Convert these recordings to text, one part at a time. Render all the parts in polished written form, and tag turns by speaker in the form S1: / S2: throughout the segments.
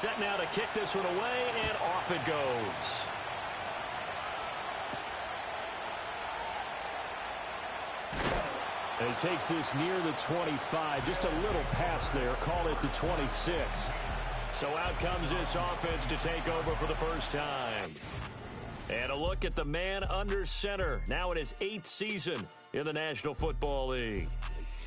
S1: set now to kick this one away, and off it goes. And he takes this near the 25. Just a little pass there. Call it the 26. So out comes this offense to take over for the first time. And a look at the man under center. Now in his 8th season in the National Football League.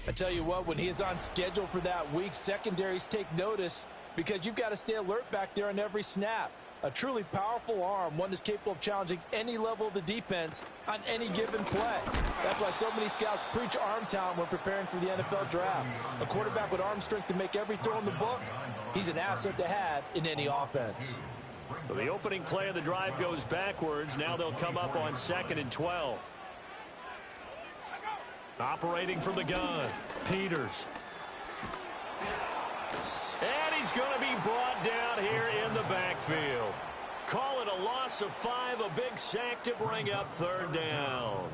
S2: I tell you what, when he is on schedule for that week, secondaries take notice because you've got to stay alert back there on every snap. A truly powerful arm, one that's capable of challenging any level of the defense on any given play. That's why so many scouts preach arm talent when preparing for the NFL draft. A quarterback with arm strength to make every throw in the book, he's an asset to have in any offense.
S1: So the opening play of the drive goes backwards. Now they'll come up on 2nd and 12. Operating from the gun, Peters. And he's going to be brought down here in the backfield. Call it a loss of 5, a big sack to bring up 3rd down.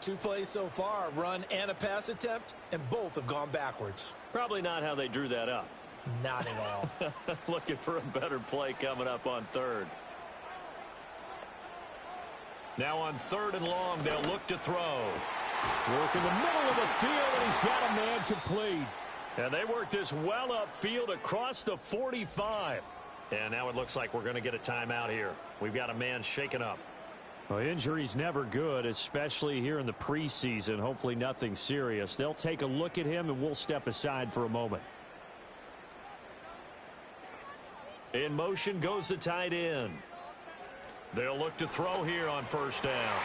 S2: 2 plays so far, run and a pass attempt, and both have gone backwards.
S1: Probably not how they drew that up.
S2: Not at all.
S1: Looking for a better play coming up on 3rd. Now on 3rd and long, they'll look to throw. Work in the middle of the field, and he's got a man complete. And they work this well upfield across the 45. And now it looks like we're going to get a timeout here. We've got a man shaken up. Well, injury's never good, especially here in the preseason. Hopefully nothing serious. They'll take a look at him, and we'll step aside for a moment. In motion goes the tight end. They'll look to throw here on 1st down.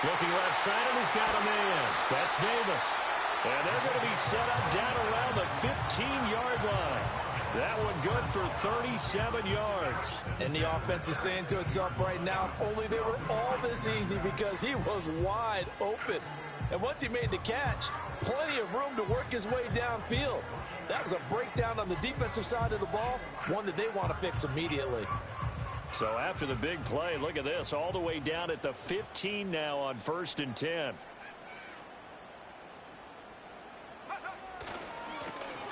S1: Looking left side, and he's got a man. That's Davis. And they're going to be set up down around the 15-yard line. That one good for 37 yards.
S2: And the offense is saying to itself right now, only they were all this easy because he was wide open. And once he made the catch, plenty of room to work his way downfield. That was a breakdown on the defensive side of the ball, one that they want to fix immediately.
S1: So after the big play, look at this, all the way down at the 15 now on 1st and 10.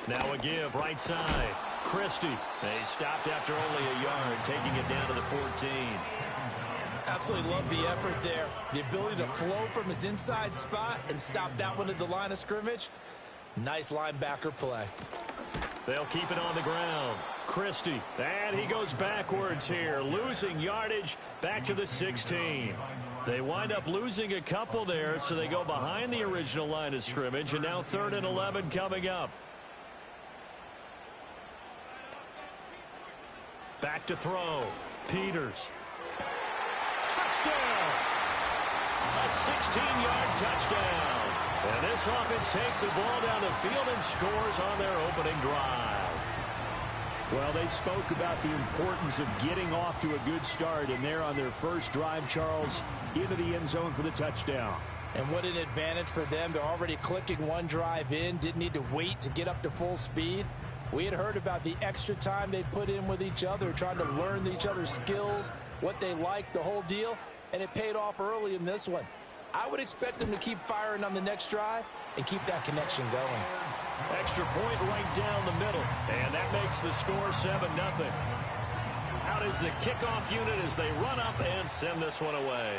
S1: Now a give, right side. Christie. They stopped after only a yard, taking it down to the 14.
S2: Absolutely love the effort there. The ability to flow from his inside spot and stop that one at the line of scrimmage. Nice linebacker play.
S1: They'll keep it on the ground. Christie. And he goes backwards here, losing yardage back to the 16. They wind up losing a couple there, so they go behind the original line of scrimmage, and now 3rd and 11 coming up. Back to throw. Peters. Touchdown! A 16-yard touchdown. And this offense takes the ball down the field and scores on their opening drive. Well, they spoke about the importance of getting off to a good start, and they're on their first drive, Charles, into the end zone for the touchdown.
S2: And what an advantage for them. They're already clicking one drive in, didn't need to wait to get up to full speed. We had heard about the extra time they put in with each other, trying to learn each other's skills, what they like, the whole deal, and it paid off early in this one. I would expect them to keep firing on the next drive and keep that connection going.
S1: Extra point right down the middle, and that makes the score 7-0. Out is the kickoff unit as they run up and send this one away.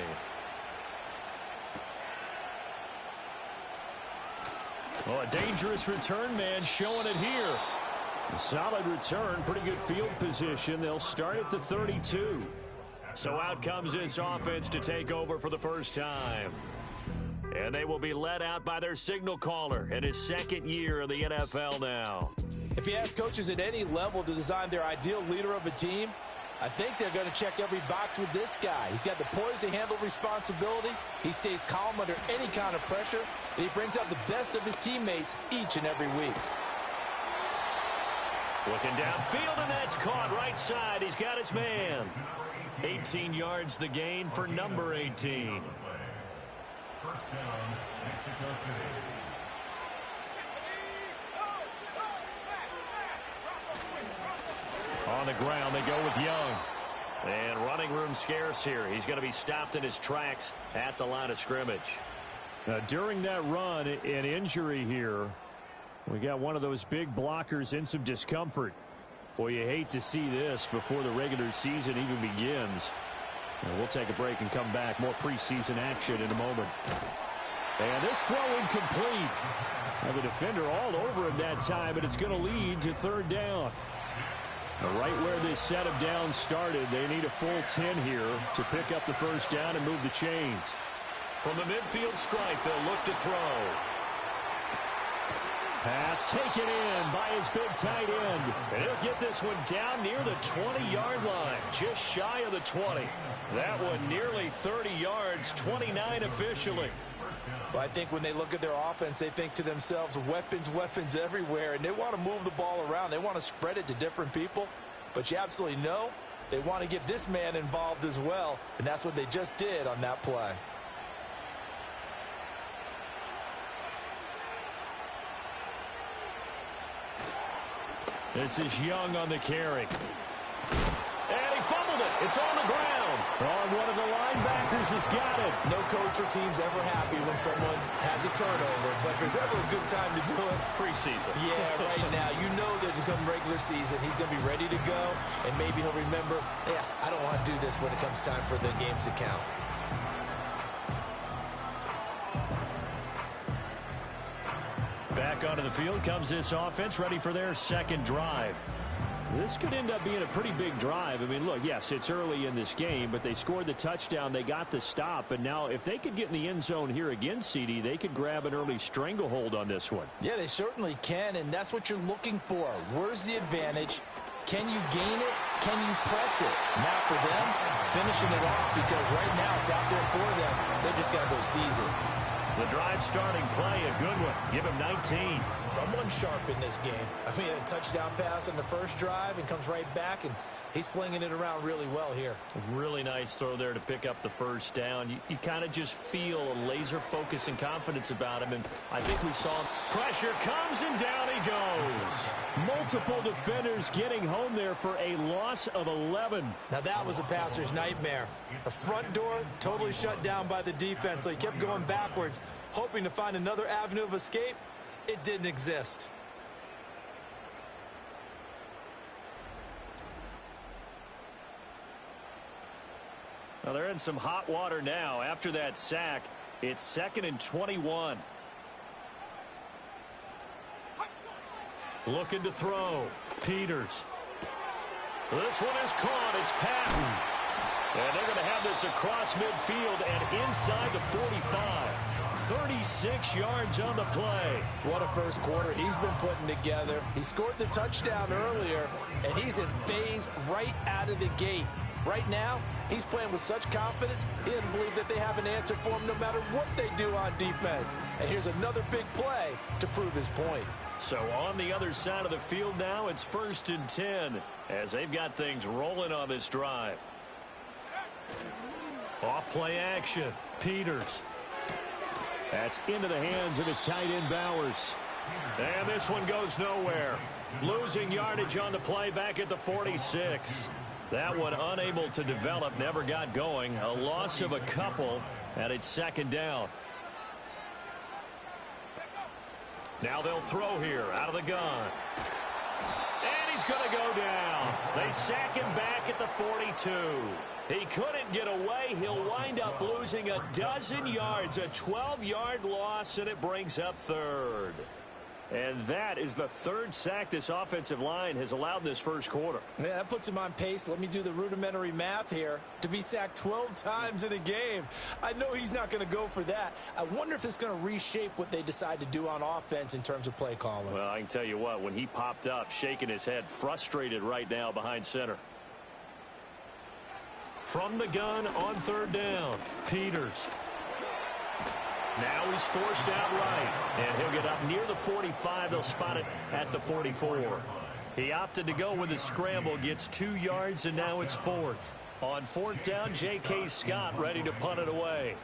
S1: Well, a dangerous return man showing it here. A solid return, pretty good field position. They'll start at the 32. So out comes this offense to take over for the first time. And they will be led out by their signal caller in his 2nd year in the NFL now.
S2: If you ask coaches at any level to design their ideal leader of a team, I think they're going to check every box with this guy. He's got the poise to handle responsibility. He stays calm under any kind of pressure. And he brings out the best of his teammates each and every week.
S1: Looking downfield, and that's caught right side. He's got his man. 18 yards the gain for number 18.
S3: First down, Mexico City.
S1: On the ground, they go with Young. And running room scarce here. He's going to be stopped in his tracks at the line of scrimmage. During that run, an injury here. We got one of those big blockers in some discomfort. Well, you hate to see this before the regular season even begins. We'll take a break and come back. More preseason action in a moment. And this throw incomplete. Now the defender all over him that time, and it's going to lead to third down. Now right where this set of downs started, they need a full 10 here to pick up the first down and move the chains. From the midfield stripe, they'll look to throw. Pass taken in by his big tight end. And he'll get this one down near the 20-yard line, just shy of the 20. That one nearly 30 yards, 29 officially.
S2: Well, I think when they look at their offense, they think to themselves, weapons, weapons everywhere, and they want to move the ball around. They want to spread it to different people, but you absolutely know they want to get this man involved as well, and that's what they just did on that play.
S1: This is Young on the carry. And he fumbled it. It's on the ground. Oh, one of the linebackers has got it.
S2: No coach or team's ever happy when someone has a turnover, but if there's ever a good time to do it,
S1: preseason.
S2: Yeah, right now. You know that come regular season, he's going to be ready to go, and maybe he'll remember, yeah, I don't want to do this when it comes time for the games to count.
S1: Back onto the field comes this offense, ready for their second drive. This could end up being a pretty big drive. I mean, look, yes, it's early in this game, but they scored the touchdown. They got the stop. And now if they could get in the end zone here again, CD, they could grab an early stranglehold on this one.
S2: Yeah, they certainly can, and that's what you're looking for. Where's the advantage? Can you gain it? Can you press it? Now for them, finishing it off, because right now it's out there for them. They just got to go seize it.
S1: The drive starting play, a good one. Give him 19.
S2: Someone sharp in this game. I mean, a touchdown pass on the first drive and comes right back, and he's flinging it around really well here.
S1: Really nice throw there to pick up the first down. You kind of just feel a laser focus and confidence about him, and I think we saw him. Pressure comes, and down he goes. Multiple defenders getting home there for a loss of 11.
S2: Now that was a passer's nightmare. The front door totally shut down by the defense, so he kept going backwards, hoping to find another avenue of escape. It didn't exist.
S1: Well, they're in some hot water now. After that sack, it's 2nd and 21. Looking to throw. Peters. This one is caught. It's Patton. And they're going to have this across midfield and inside the 45. 36 yards on the play.
S2: What a first quarter he's been putting together. He scored the touchdown earlier, and he's in phase right out of the gate. Right now, he's playing with such confidence, he doesn't believe that they have an answer for him no matter what they do on defense. And here's another big play to prove his point.
S1: So on the other side of the field now, it's 1st and 10 as they've got things rolling on this drive. Off play action. Peters. That's into the hands of his tight end Bowers. And this one goes nowhere. Losing yardage on the play back at the 46. That one unable to develop, never got going. A loss of a couple, and it's 2nd down. Now they'll throw here out of the gun. And he's going to go down. They sack him back at the 42. He couldn't get away. He'll wind up losing a dozen yards, a 12-yard loss, and it brings up 3rd. And that is the 3rd sack this offensive line has allowed this first quarter.
S2: Yeah, that puts him on pace. Let me do the rudimentary math here. To be sacked 12 times in a game. I know he's not going to go for that. I wonder if it's going to reshape what they decide to do on offense in terms of play calling.
S1: Well, I can tell you what, when he popped up, shaking his head, frustrated right now behind center. From the gun on 3rd down, Peters. Now he's forced out right, and he'll get up near the 45. They'll spot it at the 44. He opted to go with a scramble, gets 2 yards, and now it's 4th. On 4th down, J.K. Scott ready to punt it away.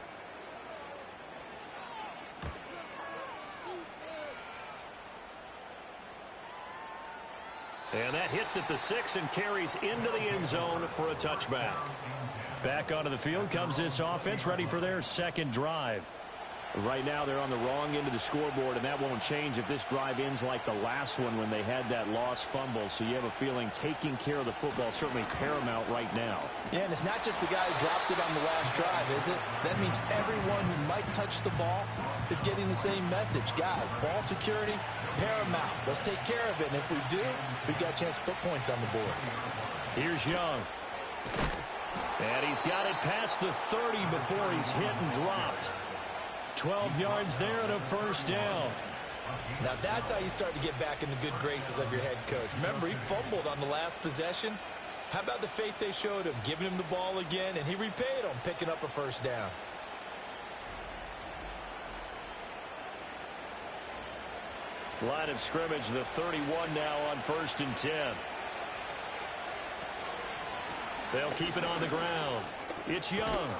S1: And that hits at the 6 and carries into the end zone for a touchback. Back onto the field comes this offense, ready for their second drive. Right now they're on the wrong end of the scoreboard, and that won't change if this drive ends like the last one when they had that lost fumble. So you have a feeling taking care of the football is certainly paramount right now.
S2: Yeah, and it's not just the guy who dropped it on the last drive, is it? That means everyone who might touch the ball is getting the same message. Guys, ball security, paramount. Let's take care of it, and if we do, we've got a chance to put points on the board. Here's Young.
S1: And he's got it past the 30 before he's hit and dropped. 12 yards there and a first down.
S2: Now that's how you start to get back in the good graces of your head coach. Remember, he fumbled on the last possession. How about the faith they showed him, giving him the ball again, and he repaid them, picking up a first down.
S1: Line of scrimmage, the 31 now on 1st and 10. They'll keep it on the ground. It's Young.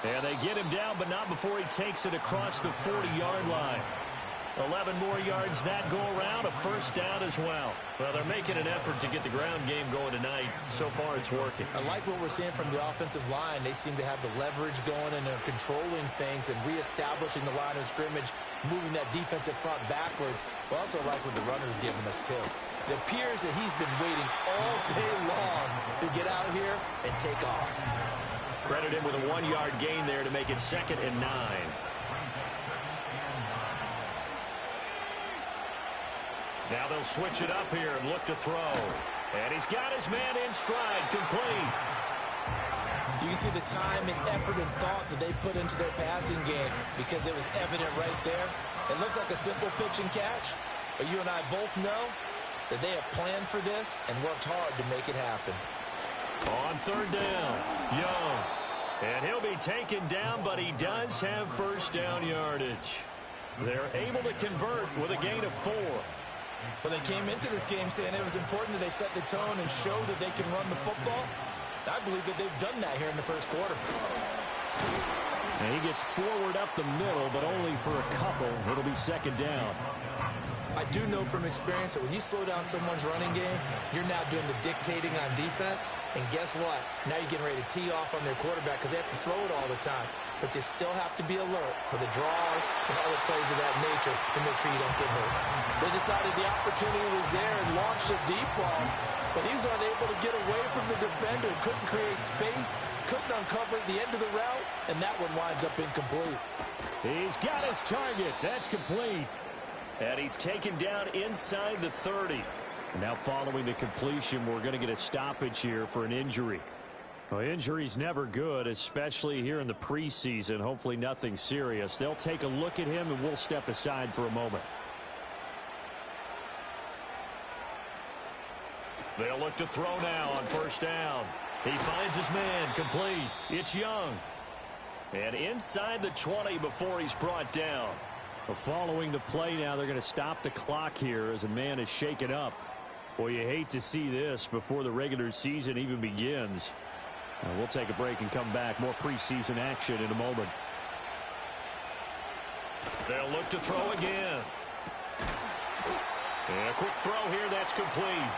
S1: And they get him down, but not before he takes it across the 40-yard line. 11 more yards that go around, a first down as well. Well, they're making an effort to get the ground game going tonight. So far, it's working.
S2: I like what we're seeing from the offensive line. They seem to have the leverage going, and they're controlling things and reestablishing the line of scrimmage, moving that defensive front backwards. But also like what the runner's giving us, too. It appears that he's been waiting all day long to get out here and take off.
S1: Credit him with a 1-yard gain there to make it 2nd and 9. Now they'll switch it up here and look to throw. And he's got his man in stride, complete.
S2: You can see the time and effort and thought that they put into their passing game because it was evident right there. It looks like a simple pitch and catch, but you and I both know that they have planned for this and worked hard to make it happen.
S1: On 3rd down, Young. And he'll be taken down, but he does have first down yardage. They're able to convert with a gain of 4.
S2: Well, they came into this game saying it was important that they set the tone and show that they can run the football. I believe that they've done that here in the first quarter.
S1: And he gets forward up the middle, but only for a couple. It'll be 2nd down.
S2: I do know from experience that when you slow down someone's running game, you're now doing the dictating on defense. And guess what? Now you're getting ready to tee off on their quarterback because they have to throw it all the time. But you still have to be alert for the draws and other plays of that nature to make sure you don't get hurt. They decided the opportunity was there and launched a deep ball, but he was unable to get away from the defender, couldn't create space, couldn't uncover the end of the route, and that one winds up incomplete.
S1: He's got his target. That's complete. And he's taken down inside the 30. And now following the completion, we're going to get a stoppage here for an injury. Well, injury's never good, especially here in the preseason. Hopefully nothing serious. They'll take a look at him, and we'll step aside for a moment. They'll look to throw now on 1st down. He finds his man, complete. It's Young. And inside the 20 before he's brought down. Well, following the play now, they're going to stop the clock here as a man is shaken up. Boy, you hate to see this before the regular season even begins. We'll take a break and come back. More preseason action in a moment. They'll look to throw again. And a quick throw here, that's complete.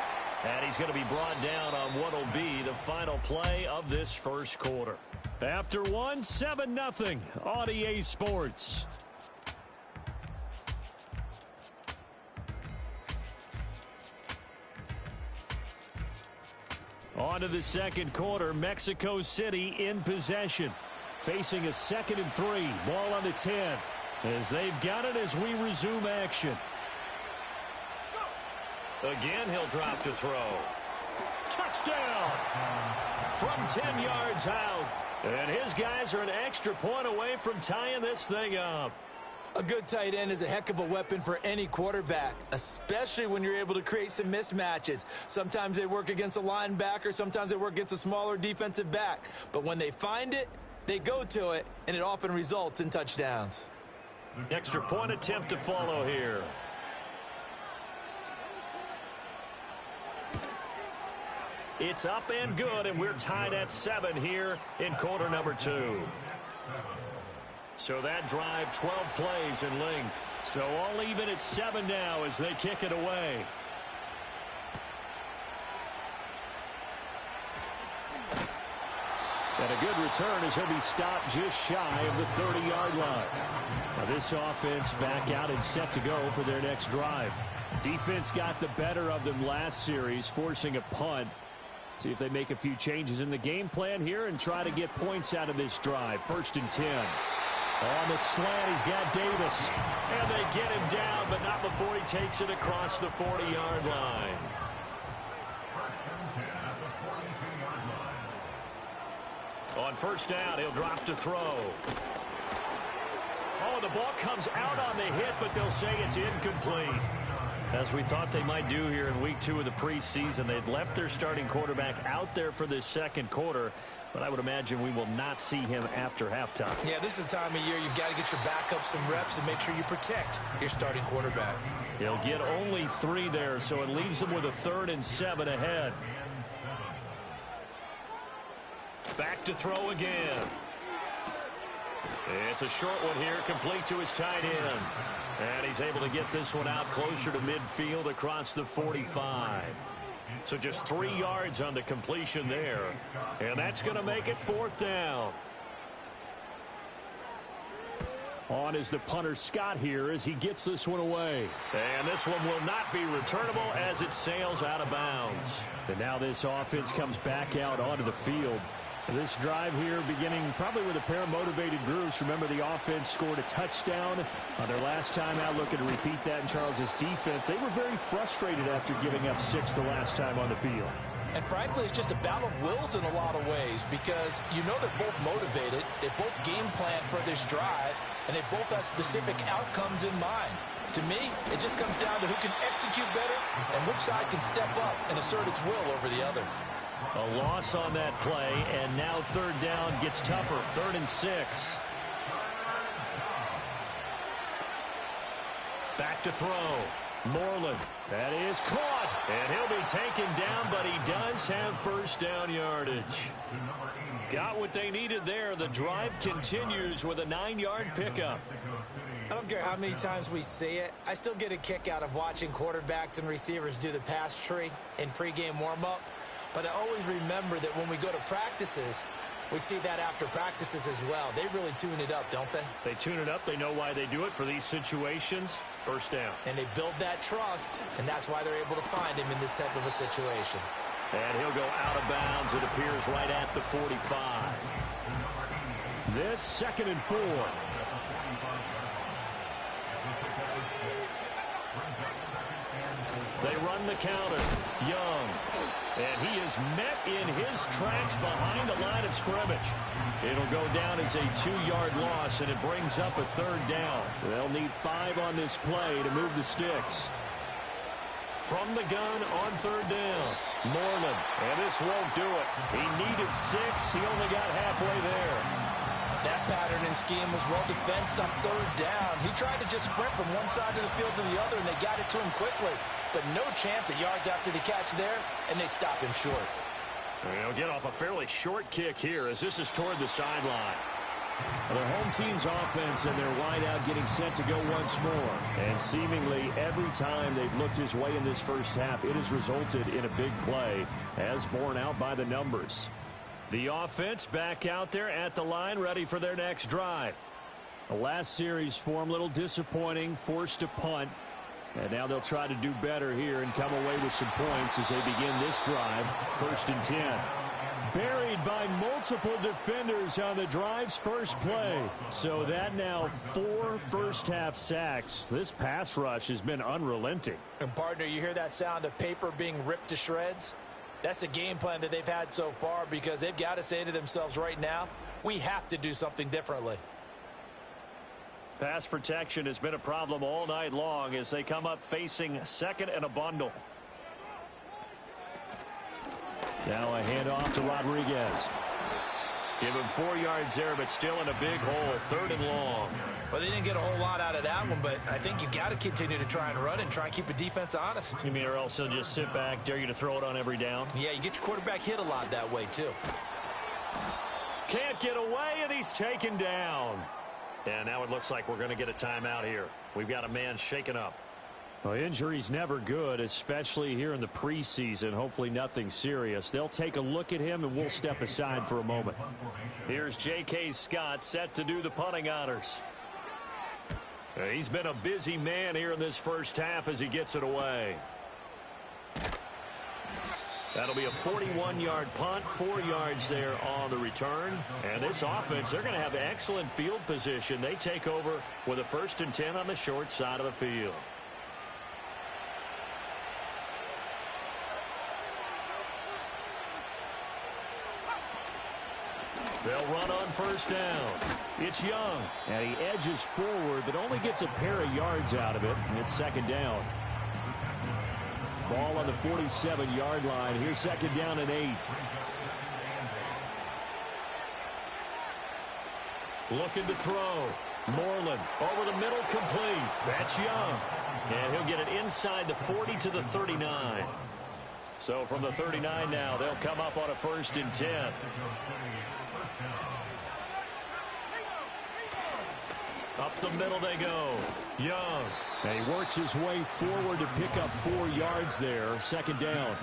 S1: And he's going to be brought down on what will be the final play of this first quarter. After one, 7-0 on EA Sports. On to the second quarter. Mexico City in possession. Facing a 2nd and 3. Ball on the 10. As they've got it as we resume action. Again, he'll drop to throw. Touchdown! From 10 yards out. And his guys are an extra point away from tying this thing up.
S2: A good tight end is a heck of a weapon for any quarterback, especially when you're able to create some mismatches. Sometimes they work against a linebacker, sometimes they work against a smaller defensive back. But when they find it, they go to it, and it often results in touchdowns.
S1: Extra point attempt to follow here. It's up and good, and we're tied at 7 here in quarter number 2. So that drive, 12 plays in length. So all even at 7 now as they kick it away. And a good return as he'll be stopped just shy of the 30-yard line. Now this offense back out and set to go for their next drive. Defense got the better of them last series, forcing a punt. See if they make a few changes in the game plan here and try to get points out of this drive. 1st and 10. On the slant, he's got Davis. And they get him down, but not before he takes it across the 40-yard line. On 1st down, he'll drop to throw. Oh, the ball comes out on the hit, but they'll say it's incomplete. As we thought they might do here in week 2 of the preseason, they'd left their starting quarterback out there for this second quarter, but I would imagine we will not see him after halftime.
S2: Yeah, this is the time of year you've got to get your backup some reps and make sure you protect your starting quarterback.
S1: He'll get only 3 there, so it leaves him with a 3rd and 7 ahead. Back to throw again. It's a short one here, complete to his tight end. And he's able to get this one out closer to midfield across the 45. So just 3 yards on the completion there. And that's going to make it 4th down. On is the punter Scott here as he gets this one away. And this one will not be returnable as it sails out of bounds. And now this offense comes back out onto the field. This drive here beginning probably with a pair of motivated groups. Remember, the offense scored a touchdown on their last time out. Looking to repeat that in Charles's defense. They were very frustrated after giving up 6 the last time on the field.
S2: And frankly, it's just a battle of wills in a lot of ways because you know they're both motivated. They both game plan for this drive, and they both have specific outcomes in mind. To me, it just comes down to who can execute better and which side can step up and assert its will over the other.
S1: A loss on that play, and now 3rd down gets tougher. 3rd and 6. Back to throw. Moreland. That is caught. And he'll be taken down, but he does have 1st down yardage. Got what they needed there. The drive continues with a 9-yard pickup.
S2: I don't care how many times we see it. I still get a kick out of watching quarterbacks and receivers do the pass tree in pregame warm-up. But I always remember that when we go to practices, we see that after practices as well. They really tune it up, don't they?
S1: They tune it up. They know why they do it for these situations. 1st down.
S2: And they build that trust, and that's why they're able to find him in this type of a situation.
S1: And he'll go out of bounds, it appears, right at the 45. This 2nd and 4. They run the counter. Young. And he is met in his tracks behind the line of scrimmage. It'll go down as a 2-yard loss, and it brings up a 3rd down. They'll need 5 on this play to move the sticks. From the gun on 3rd down. Moreland. And this won't do it. He needed 6. He only got halfway there.
S2: That pattern and scheme was well defensed on 3rd down. He tried to just sprint from one side of the field to the other, and they got it to him quickly. But no chance at yards after the catch there, and they stop him short.
S1: He'll get off a fairly short kick here as this is toward the sideline. Their home team's offense and their wideout getting set to go once more. And seemingly every time they've looked his way in this first half, it has resulted in a big play, as borne out by the numbers. The offense back out there at the line, ready for their next drive. The last series for them, a little disappointing, forced a punt. And now they'll try to do better here and come away with some points as they begin this drive. 1st and 10. Buried by multiple defenders on the drive's first play. So that now 4 first-half sacks. This pass rush has been unrelenting.
S2: And partner, you hear that sound of paper being ripped to shreds? That's the game plan that they've had so far because they've got to say to themselves right now, we have to do something differently.
S1: Pass protection has been a problem all night long as they come up facing 2nd and a bundle. Now a handoff to Rodriguez. Give him 4 yards there, but still in a big hole. 3rd and long.
S2: Well, they didn't get a whole lot out of that one, but I think you've got to continue to try and run and try and keep the defense honest.
S1: You mean or else they'll just sit back, dare you to throw it on every down?
S2: Yeah, you get your quarterback hit a lot that way, too.
S1: Can't get away, and he's taken down. And now it looks like we're going to get a timeout here. We've got a man shaken up. Well, injury's never good, especially here in the preseason. Hopefully nothing serious. They'll take a look at him, and we'll step aside for a moment. Here's J.K. Scott set to do the punting honors. He's been a busy man here in this first half as he gets it away. That'll be a 41-yard punt, 4 yards there on the return. And this offense, they're going to have excellent field position. They take over with a 1st and 10 on the short side of the field. They'll run on 1st down. It's Young. And he edges forward, but only gets a pair of yards out of it. And it's 2nd down. Ball on the 47-yard line. Here's 2nd down and 8. Looking to throw. Moreland over the middle, complete. That's Young. And he'll get it inside the 40 to the 39. So from the 39 now, they'll come up on a 1st and 10. Up the middle they go. Young. And he works his way forward to pick up 4 yards there. 2nd down.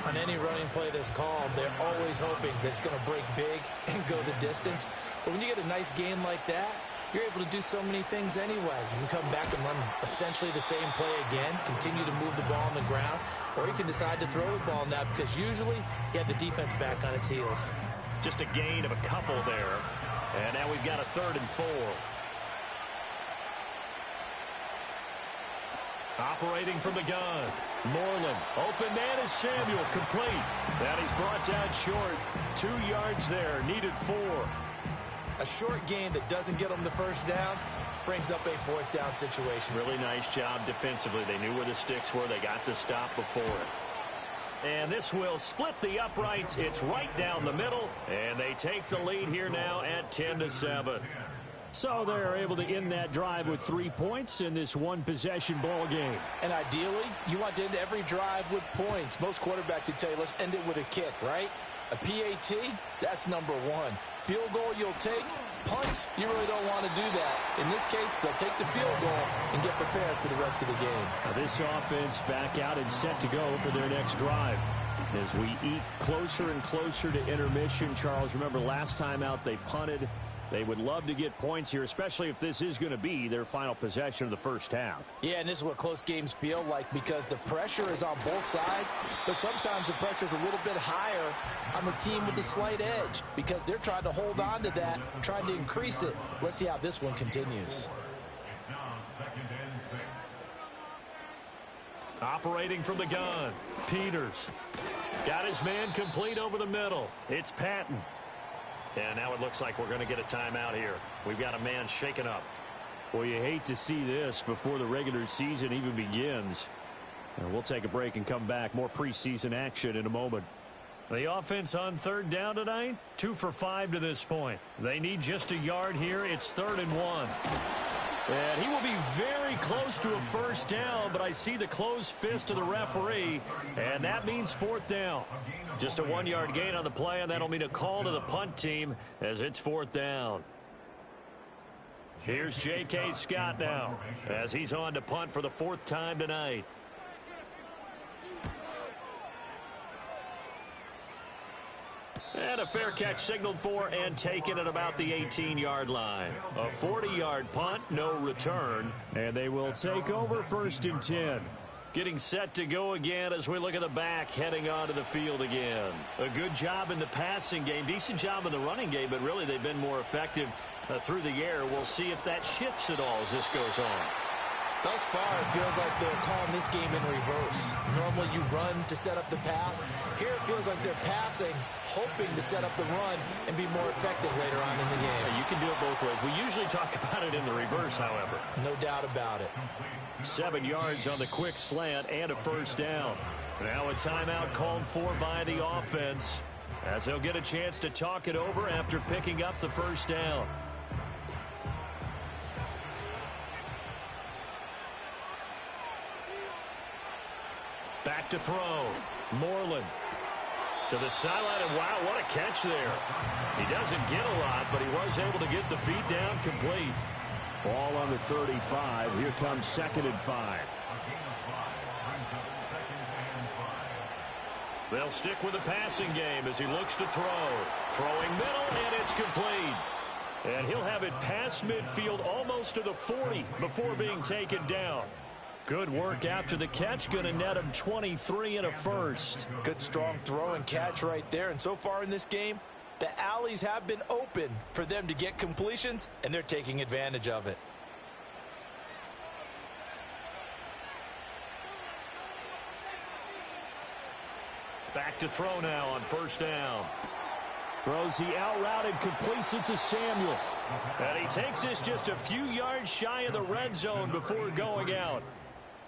S2: On any running play that's called, they're always hoping that it's going to break big and go the distance. But when you get a nice game like that, you're able to do so many things anyway. You can come back and run essentially the same play again, continue to move the ball on the ground, or you can decide to throw the ball now because usually you have the defense back on its heels.
S1: Just a gain of a couple there. And now we've got a 3rd and 4. Operating from the gun. Moreland. Open man is Samuel. Complete. That he's brought down short. 2 yards there. Needed 4.
S2: A short gain that doesn't get them the 1st down brings up a 4th down situation.
S1: Really nice job defensively. They knew where the sticks were. They got the stop before it. And this will split the uprights. It's right down the middle. And they take the lead here now at 10-7. So they're able to end that drive with 3 points in this one-possession ball game.
S2: And ideally, you want to end every drive with points. Most quarterbacks would tell you, let's end it with a kick, right? A PAT, that's number 1. Field goal you'll take. Punts, you really don't want to do that. In this case, they'll take the field goal and get prepared for the rest of the game.
S1: Now this offense back out and set to go for their next drive. As we eat closer and closer to intermission, Charles, remember last time out they punted. They would love to get points here, especially if this is going to be their final possession of the first half.
S2: Yeah, and this is what close games feel like because the pressure is on both sides, but sometimes the pressure is a little bit higher on the team with the slight edge because they're trying to hold on to that, trying to increase it. Let's see how this one continues.
S3: It's now 2nd and 6.
S1: Operating from the gun, Peters. Got his man complete over the middle. It's Patton. And now it looks like we're going to get a timeout here. We've got a man shaken up. Well, you hate to see this before the regular season even begins. And we'll take a break and come back. More preseason action in a moment. The offense on 3rd down tonight, 2 for 5 to this point. They need just a yard here. It's 3rd and 1. And he will be very close to a 1st down, but I see the closed fist of the referee, and that means 4th down. Just a 1-yard gain on the play, and that'll mean a call to the punt team as it's 4th down. Here's J.K. Scott now as he's on to punt for the 4th time tonight. And a fair catch signaled for and taken at about the 18-yard line. A 40-yard punt, no return, and they will take over 1st and 10. Getting set to go again as we look at the back, heading onto the field again. A good job in the passing game, decent job in the running game, but really they've been more effective through the air. We'll see if that shifts at all as this goes on.
S2: Thus far, it feels like they're calling this game in reverse. Normally you run to set up the pass. Here it feels like they're passing, hoping to set up the run and be more effective later on in the game.
S1: Yeah, you can do it both ways. We usually talk about it in the reverse, however.
S2: No doubt about it.
S1: 7 yards on the quick slant and a 1st down. Now a timeout called for by the offense as they'll get a chance to talk it over after picking up the 1st down. Back to throw. Moreland to the sideline, and wow, what a catch there. He doesn't get a lot, but he was able to get the feet down complete. Ball on the 35. Here comes 2nd and 5. They'll stick with the passing game as he looks to throw. Throwing middle, and it's complete. And he'll have it past midfield almost to the 40 before being taken down. Good work after the catch. Going to net him 23 and a first.
S2: Good strong throw and catch right there. And so far in this game, the alleys have been open for them to get completions, and they're taking advantage of it.
S1: Back to throw now on 1st down. Throws the out route and completes it to Samuel. And he takes this just a few yards shy of the red zone before going out.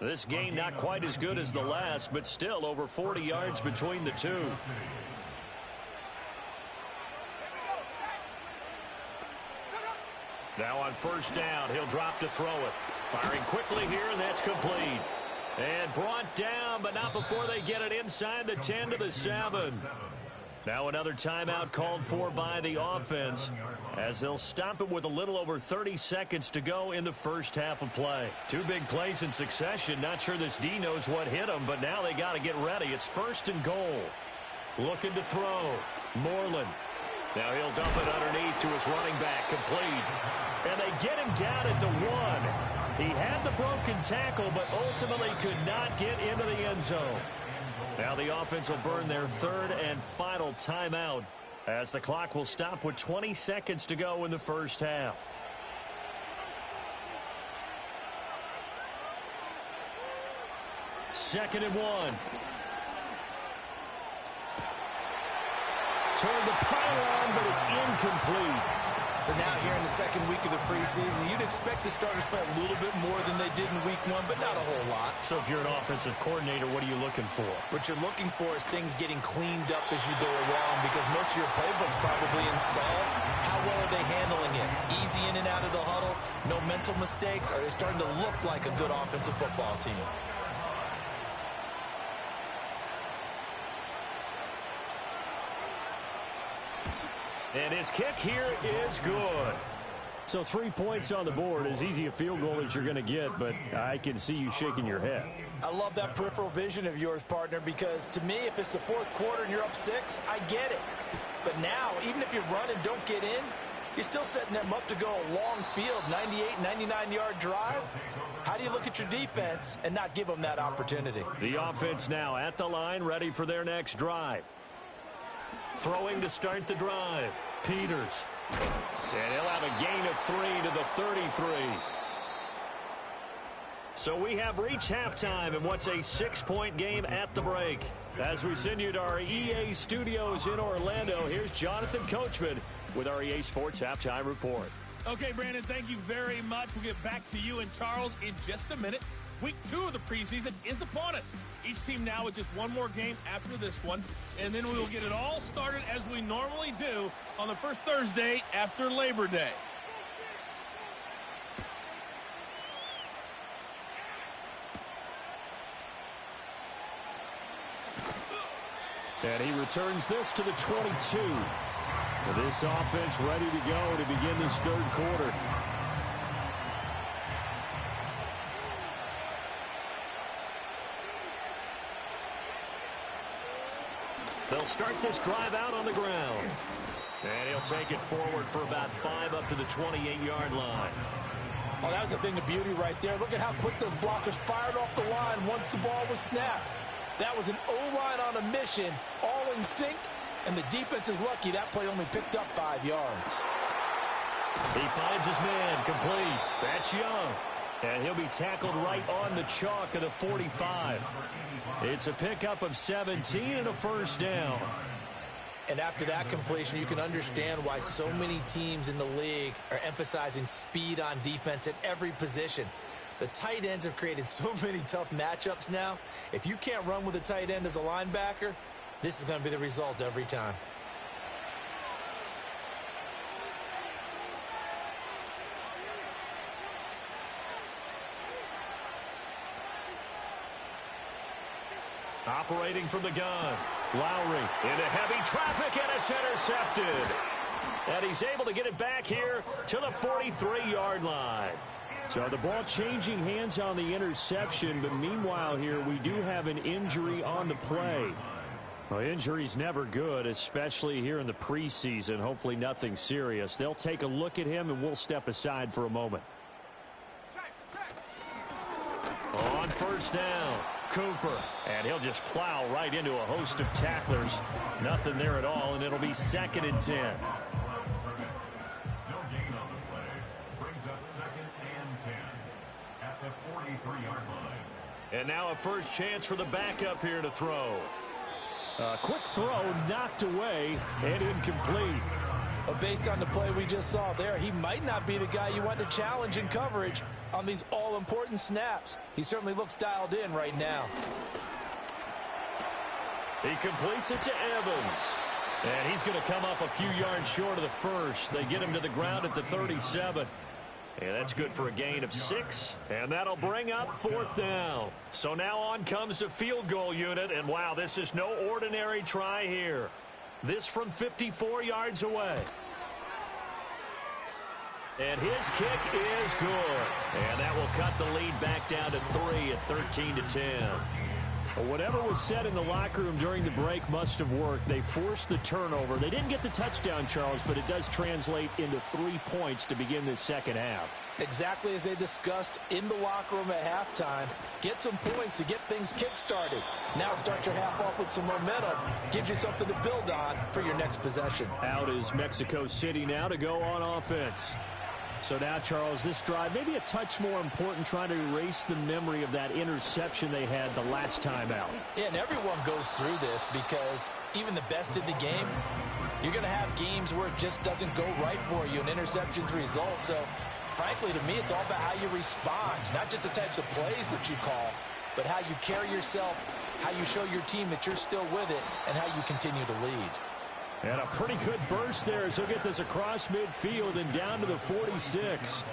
S1: This gain not quite as good as the last, but still over 40 yards between the two. Now on 1st down, he'll drop to throw it. Firing quickly here, and that's complete. And brought down, but not before they get it inside the 10 to the 7. Now another timeout called for by the offense, as they'll stop it with a little over 30 seconds to go in the first half of play. 2 big plays in succession. Not sure this D knows what hit him, but now they got to get ready. It's 1st and goal. Looking to throw. Moreland. Now he'll dump it underneath to his running back. Complete. And they get him down at the 1. He had the broken tackle, but ultimately could not get into the end zone. Now the offense will burn their 3rd and final timeout, as the clock will stop with 20 seconds to go in the first half. Second and 1. Toward the pylon, but it's incomplete.
S2: So now here in the 2nd week of the preseason, you'd expect the starters to play a little bit more than they did in week 1, but not a whole lot.
S1: So if you're an offensive coordinator, what are you looking for?
S2: What you're looking for is things getting cleaned up as you go along, because most of your playbook's probably installed. How well are they handling it? Easy in and out of the huddle? No mental mistakes? Are they starting to look like a good offensive football team?
S1: And his kick here is good. So 3 points on the board, as easy a field goal as you're going to get, but I can see you shaking your head.
S2: I love that peripheral vision of yours, partner, because to me, if it's the 4th quarter and you're up 6, I get it. But now, even if you run and don't get in, you're still setting them up to go a long field, 98, 99-yard drive. How do you look at your defense and not give them that opportunity?
S1: The offense now at the line, ready for their next drive. Throwing to start the drive. Peters. And he'll have a gain of 3 to the 33. So we have reached halftime in what's a 6-point game at the break. As we send you to our EA studios in Orlando, here's Jonathan Coachman with our EA Sports Halftime Report.
S4: Okay, Brandon, thank you very much. We'll get back to you and Charles in just a minute. Week 2 of the preseason is upon us. Each team now with just one more game after this one, and then we will get it all started as we normally do on the first Thursday after Labor Day.
S1: And he returns this to the 22. This offense ready to go to begin this 3rd quarter. They'll start this drive out on the ground. And he'll take it forward for about 5 up to the 28-yard line.
S2: Oh, that was a thing of beauty right there. Look at how quick those blockers fired off the line once the ball was snapped. That was an O-line on a mission, all in sync, and the defense is lucky that play only picked up 5 yards.
S1: He finds his man, complete. That's Young. And he'll be tackled right on the chalk of the 45. It's a pickup of 17 and a first down.
S2: And after that completion, you can understand why so many teams in the league are emphasizing speed on defense at every position. The tight ends have created so many tough matchups now. If you can't run with a tight end as a linebacker, this is going to be the result every time.
S1: Operating from the gun. Lowry into heavy traffic, and it's intercepted. And he's able to get it back here to the 43-yard line.
S5: So the ball changing hands on the interception, but meanwhile here we do have an injury on the play. Well, injury's never good, especially here in the preseason. Hopefully nothing serious. They'll take a look at him, and we'll step aside for a moment.
S1: On first down, Cooper. And he'll just plow right into a host of tacklers. Nothing there at all, and it'll be 2nd and 10.
S3: No gain on the play. Brings up 2nd and 10 at the 43-yard line.
S1: And now a first chance for the backup here to throw.
S5: Quick throw knocked away and incomplete.
S2: But based on the play we just saw there, he might not be the guy you want to challenge in coverage on these all-important snaps. He certainly looks dialed in right now.
S1: He completes it to Evans. And he's going to come up a few yards short of the first. They get him to the ground at the 37. And that's good for a gain of 6. And that'll bring up 4th down. So now on comes the field goal unit. And wow, this is no ordinary try here. This from 54 yards away. And his kick is good. And that will cut the lead back down to 3 at 13-10.
S5: Well, whatever was said in the locker room during the break must have worked. They forced the turnover. They didn't get the touchdown, Charles, but it does translate into 3 points to begin this second half.
S2: Exactly as they discussed in the locker room at halftime. Get some points to get things kick-started. Now start your half off with some momentum. Gives you something to build on for your next possession.
S5: Out is Mexico City now to go on offense. So now, Charles, this drive maybe a touch more important, trying to erase the memory of that interception they had the last time out.
S2: Yeah, and everyone goes through this because even the best in the game, you're going to have games where it just doesn't go right for you and interceptions result. So, frankly, to me, it's all about how you respond, not just the types of plays that you call, but how you carry yourself, how you show your team that you're still with it, and how you continue to lead.
S5: And a pretty good burst there as he'll get this across midfield and down to the 46.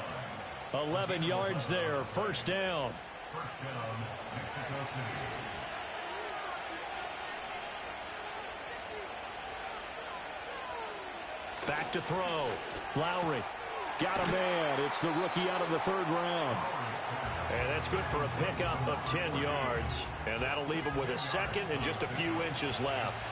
S1: 11 yards there, first down.
S3: First down, Mexico City.
S1: Back to throw.
S5: Lowry got a man. It's the rookie out of the 3rd round.
S1: And that's good for a pickup of 10 yards. And that'll leave him with a 2nd and just a few inches left.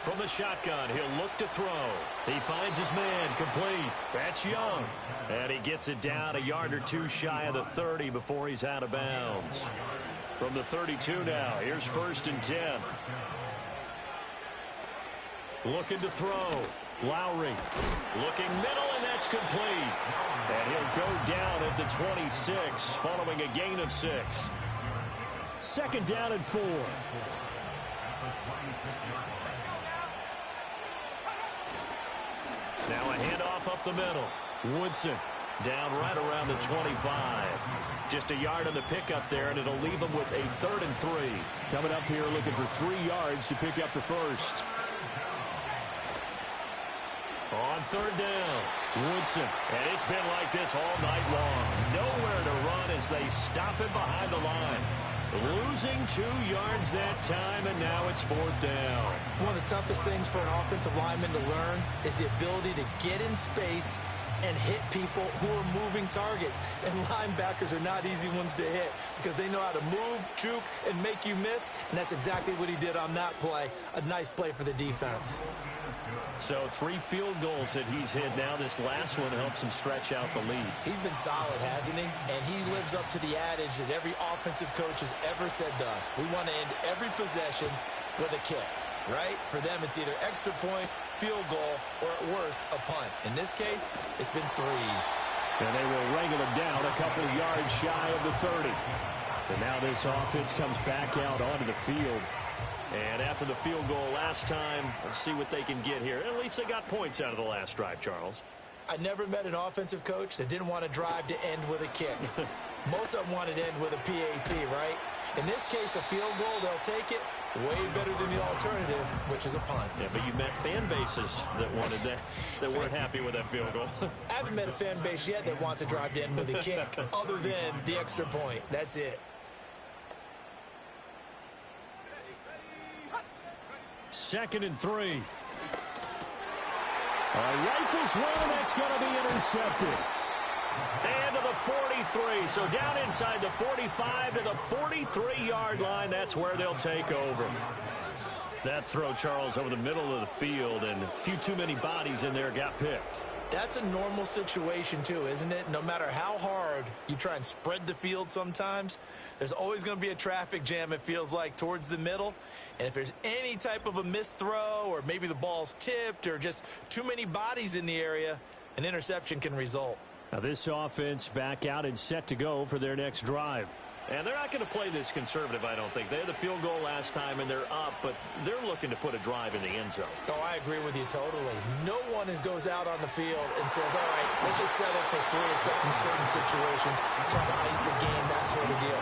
S1: From the shotgun, he'll look to throw. He finds his man, complete. That's Young. And he gets it down a yard or 2 shy of the 30 before he's out of bounds. From the 32 now, here's 1st and 10. Looking to throw. Lowry looking middle, and that's complete. And he'll go down at the 26 following a gain of 6.
S5: 2nd down and 4.
S1: Now a handoff up the middle. Woodson down right around the 25. Just a yard on the pickup there, and it'll leave him with a 3rd and 3.
S5: Coming up here looking for 3 yards to pick up the first.
S1: On 3rd down, Woodson. And it's been like this all night long. Nowhere to run as they stop him behind the line. Losing 2 yards that time, and now it's 4th down.
S2: One of the toughest things for an offensive lineman to learn is the ability to get in space and hit people who are moving targets. And linebackers are not easy ones to hit because they know how to move, juke, and make you miss. And that's exactly what he did on that play. A nice play for the defense.
S1: So 3 field goals that he's hit now. This last one helps him stretch out the lead.
S2: He's been solid, hasn't he? And he lives up to the adage that every offensive coach has ever said to us. We want to end every possession with a kick, right? For them, it's either extra point, field goal, or at worst, a punt. In this case, it's been 3s.
S5: And they will wrangle him down a couple of yards shy of the 30. And now this offense comes back out onto the field.
S1: And after the field goal last time, we'll see what they can get here. At least they got points out of the last drive, Charles.
S2: I never met an offensive coach that didn't want to drive to end with a kick. Most of them wanted to end with a PAT, right? In this case, a field goal, they'll take it. Way better than the alternative, which is a punt.
S1: Yeah, but you met fan bases that wanted that, that weren't happy with that field goal.
S2: I haven't met a fan base yet that wants to drive to end with a kick, other than the extra point. That's it.
S5: 2nd and 3. Rifles one, that's going to be intercepted. And to the 43. So down inside the 45 to the 43-yard line. That's where they'll take over. That throw, Charles, over the middle of the field, and a few too many bodies in there got picked.
S2: That's a normal situation, too, isn't it? No matter how hard you try and spread the field sometimes, there's always going to be a traffic jam, it feels like, towards the middle. And if there's any type of a missed throw or maybe the ball's tipped or just too many bodies in the area, an interception can result.
S5: Now this offense back out and set to go for their next drive.
S1: And they're not going to play this conservative, I don't think. They had the field goal last time, and they're up, but they're looking to put a drive in the end zone.
S2: Oh, I agree with you totally. No one goes out on the field and says, all right, let's just settle for 3, except in certain situations, trying to ice the game, that sort of deal.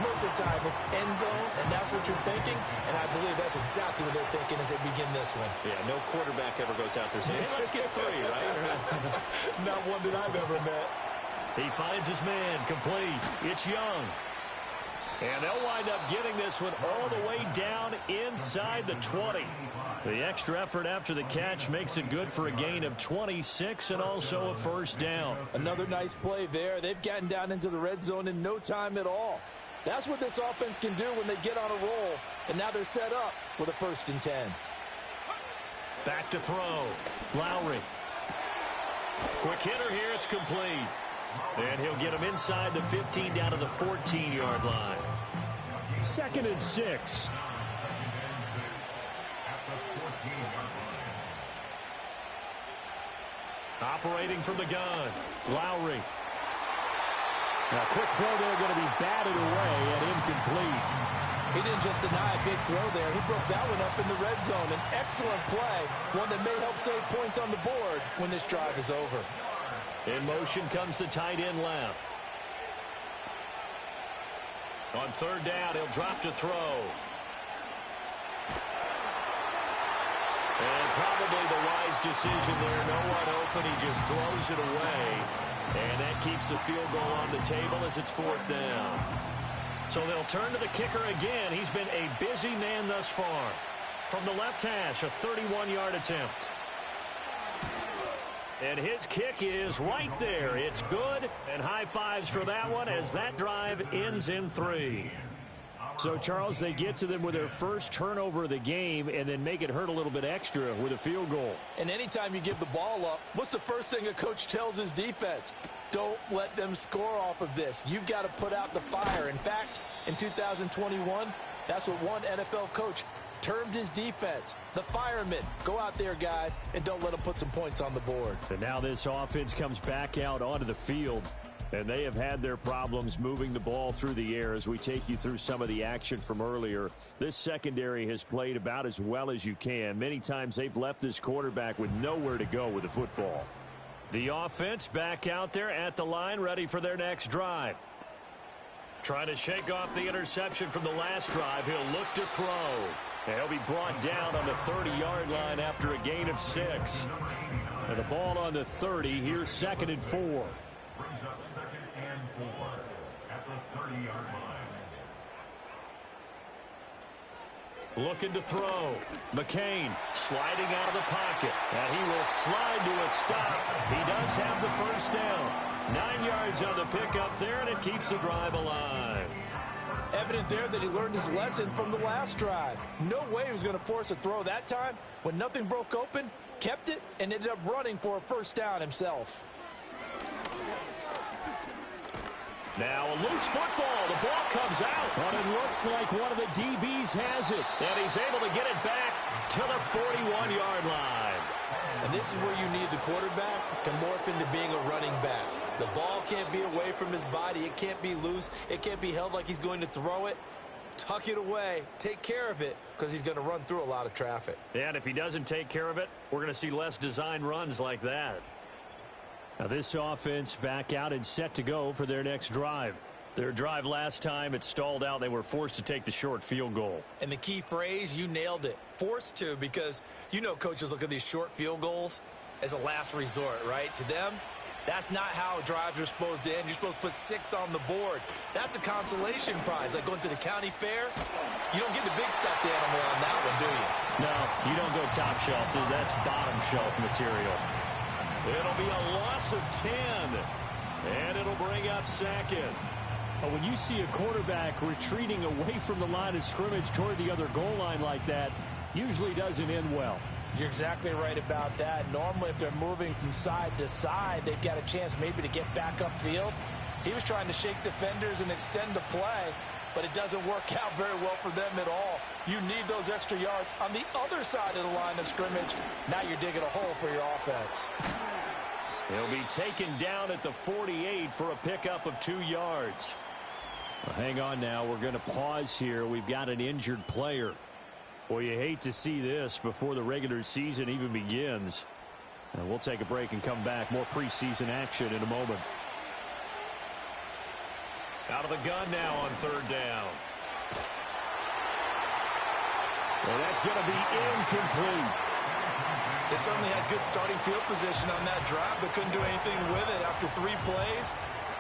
S2: Most of the time, it's end zone, and that's what you're thinking, and I believe that's exactly what they're thinking as they begin this one.
S1: Yeah, no quarterback ever goes out there saying, hey, let's get 3, right?
S2: Not one that I've ever met.
S1: He finds his man, complete. It's Young. And they'll wind up getting this one all the way down inside the 20. The extra effort after the catch makes it good for a gain of 26 and also a first down.
S2: Another nice play there. They've gotten down into the red zone in no time at all. That's what this offense can do when they get on a roll. And now they're set up with a 1st and 10.
S1: Back to throw. Lowry. Quick hitter here. It's complete. And he'll get him inside the 15 down to the 14-yard line.
S5: 2nd and 6.
S1: Operating from the gun. Lowry.
S5: Now, quick throw there going to be batted away and incomplete.
S2: He didn't just deny a big throw there. He broke that one up in the red zone. An excellent play, one that may help save points on the board when this drive is over.
S1: In motion comes the tight end left. On 3rd down, he'll drop to throw. And probably the wise decision there. No one open. He just throws it away. And that keeps the field goal on the table as it's 4th down. So they'll turn to the kicker again. He's been a busy man thus far. From the left hash, a 31-yard attempt. And his kick is right there. It's good, and high fives for that one as that drive ends in 3.
S5: So, Charles, they get to them with their first turnover of the game and then make it hurt a little bit extra with a field goal.
S2: And anytime you give the ball up, what's the first thing a coach tells his defense? Don't let them score off of this. You've got to put out the fire. In fact, in 2021, that's what one NFL coach termed his defense, the firemen. Go out there, guys, and don't let them put some points on the board.
S5: And now this offense comes back out onto the field, and they have had their problems moving the ball through the air. As we take you through some of the action from earlier, this secondary has played about as well as you can. Many times they've left this quarterback with nowhere to go with the football.
S1: The offense back out there at the line, ready for their next drive. Trying to shake off the interception from the last drive. He'll look to throw. And he'll be brought down on the 30-yard line after a gain of 6.
S5: And the ball on the 30. Here's 2nd and 4.
S3: Brings up 2nd and 4 at the 30-yard line.
S1: Looking to throw. McCain sliding out of the pocket. And he will slide to a stop. He does have the first down. 9 yards on the pickup there, and it keeps the drive alive.
S2: Evident there that he learned his lesson from the last drive. No way he was going to force a throw that time. When nothing broke open, kept it, and ended up running for a first down himself.
S1: Now a loose football. The ball comes out.
S5: But it looks like one of the DBs has it.
S1: And he's able to get it back to the 41-yard line.
S2: And this is where you need the quarterback to morph into being a running back. The ball can't be away from his body. It can't be loose. It can't be held like he's going to throw it. Tuck it away. Take care of it because he's going to run through a lot of traffic.
S1: And if he doesn't take care of it, we're going to see less design runs like that.
S5: Now this offense back out and set to go for their next drive.
S1: Their drive last time, it stalled out. They were forced to take the short field goal.
S2: And the key phrase, you nailed it. Forced to, because you know coaches look at these short field goals as a last resort, right? To them, that's not how drives are supposed to end. You're supposed to put 6 on the board. That's a consolation prize. Like going to the county fair, you don't get the big stuffed animal on that one, do you?
S1: No, You don't go top shelf, dude. That's bottom shelf material. It'll be a loss of 10. And it'll bring up second.
S5: But when you see a quarterback retreating away from the line of scrimmage toward the other goal line like that, usually doesn't end well.
S2: You're exactly right about that. Normally, if they're moving from side to side, they've got a chance maybe to get back upfield. He was trying to shake defenders and extend the play, but it doesn't work out very well for them at all. You need those extra yards on the other side of the line of scrimmage. Now you're digging a hole for your offense.
S1: He'll be taken down at the 48 for a pickup of 2 yards.
S5: Well, hang on now. We're going to pause here. We've got an injured player. Well, you hate to see this before the regular season even begins. And we'll take a break and come back. More preseason action in a moment.
S1: Out of the gun now on 3rd down.
S5: Well, that's going to be incomplete.
S2: They certainly had good starting field position on that drive, but couldn't do anything with it after 3 plays.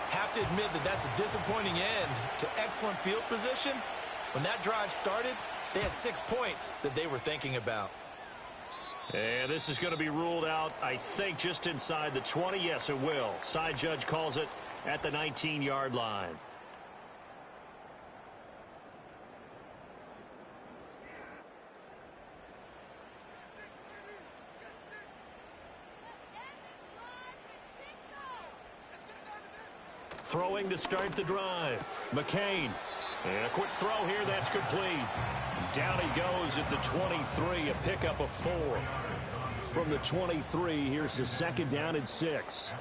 S2: Have to admit that that's a disappointing end to excellent field position. When that drive started, they had 6 points that they were thinking about.
S1: And this is going to be ruled out, I think, just inside the 20. Yes, it will. Side judge calls it at the 19-yard line. Throwing to start the drive. McCain. And a quick throw here, that's complete. Down he goes at the 23, a pickup of 4.
S5: From the 23, here's the 2nd down and 6.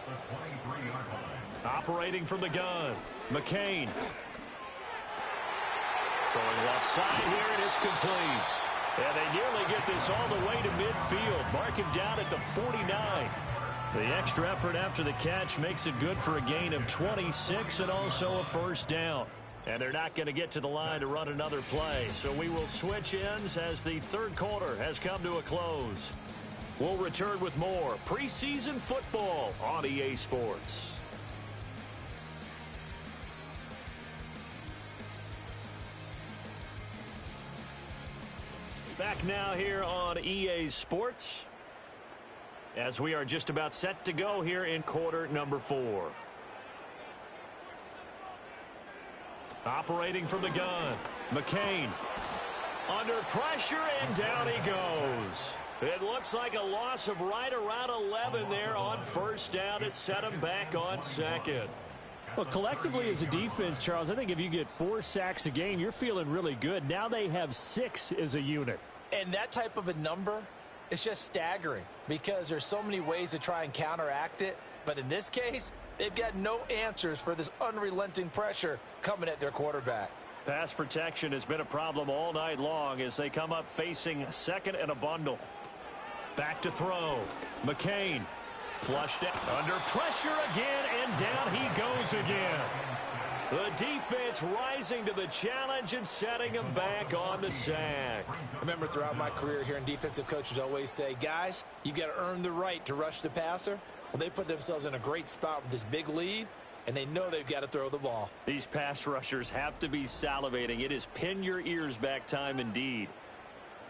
S1: Operating from the gun. McCain. Throwing left side here, and it's complete. And they nearly get this all the way to midfield. Mark him down at the 49. The extra effort after the catch makes it good for a gain of 26 and also a 1st down. And they're not going to get to the line to run another play. So we will switch ends as the 3rd quarter has come to a close. We'll return with more preseason football on EA Sports. Back now here on EA Sports, as we are just about set to go here in quarter number 4. Operating from the gun, McCain. Under pressure, and down he goes. It looks like a loss of right around 11 there on 1st down to set him back on 2nd.
S5: Well, collectively as a defense, Charles, I think if you get 4 sacks a game, you're feeling really good. Now they have 6 as a unit.
S2: And that type of a number, it's just staggering because there's so many ways to try and counteract it. But in this case, they've got no answers for this unrelenting pressure coming at their quarterback.
S1: Pass protection has been a problem all night long as they come up facing 2nd and a bundle. Back to throw. McCain flushed out. Under pressure again, and down he goes again. The defense rising to the challenge and setting him back on the sack.
S2: I remember throughout my career hearing defensive coaches always say, guys, you got to earn the right to rush the passer. Well, they put themselves in a great spot with this big lead, and they know they've got to throw the ball.
S1: These pass rushers have to be salivating. It is pin your ears back time indeed.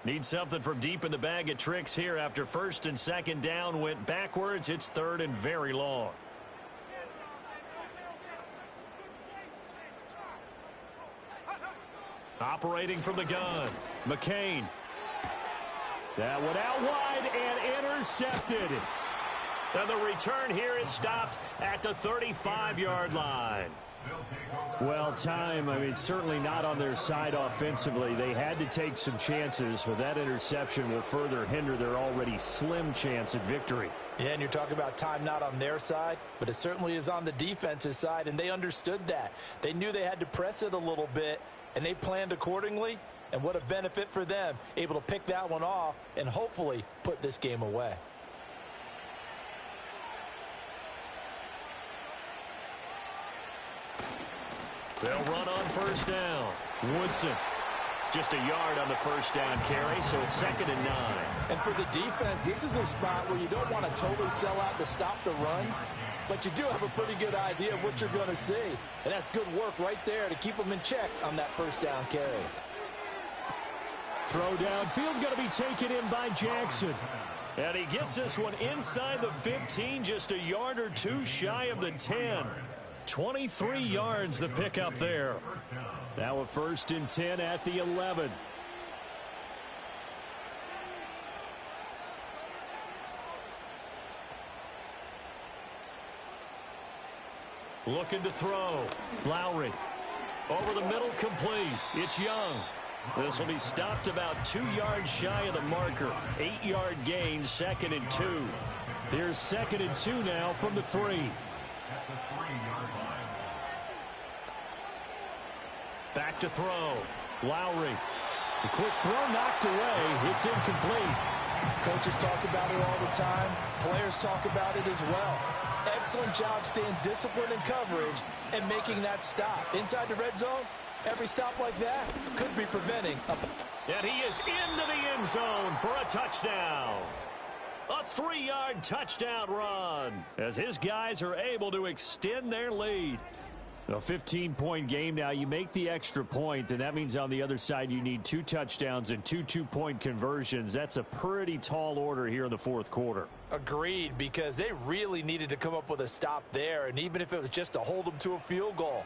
S1: Need something from deep in the bag of tricks here after 1st and 2nd down went backwards. It's 3rd and very long. Operating from the gun, McCain.
S5: That went out wide and intercepted.
S1: And the return here is stopped at the 35-yard line.
S5: Well, certainly not on their side offensively. They had to take some chances, but that interception will further hinder their already slim chance at victory.
S2: Yeah, and you're talking about time not on their side, but it certainly is on the defense's side, and they understood that. They knew they had to press it a little bit, and they planned accordingly, and what a benefit for them, able to pick that one off and hopefully put this game away.
S1: They'll run on 1st down. Woodson just a yard on the 1st down carry, so it's 2nd and 9.
S2: And for the defense, this is a spot where you don't want to totally sell out to stop the run, but you do have a pretty good idea of what you're going to see. And that's good work right there to keep them in check on that 1st down carry.
S5: throw downfield going to be taken in by Jackson.
S1: And he gets this one inside the 15, just a yard or two shy of the 10. 23 yards the pickup there.
S5: Now a 1st and 10 at the 11.
S1: Looking to throw. Lowry. Over the middle, complete. It's Young. This will be stopped about 2 yards shy of the marker. 8-yard gain, 2nd and 2.
S5: Here's 2nd and 2 now from the 3.
S3: At the 3-yard line.
S1: Back to throw. Lowry.
S5: The quick throw knocked away. It's incomplete.
S2: Coaches talk about it all the time. Players talk about it as well. Excellent job staying disciplined in coverage and making that stop. Inside the red zone, every stop like that could be preventing a...
S1: And he is into the end zone for a touchdown. A 3-yard touchdown run as his guys are able to extend their lead.
S5: A 15-point game now. You make the extra point, and that means on the other side you need 2 touchdowns and 2 two-point conversions. That's a pretty tall order here in the 4th quarter.
S2: Agreed, because they really needed to come up with a stop there, and even if it was just to hold them to a field goal.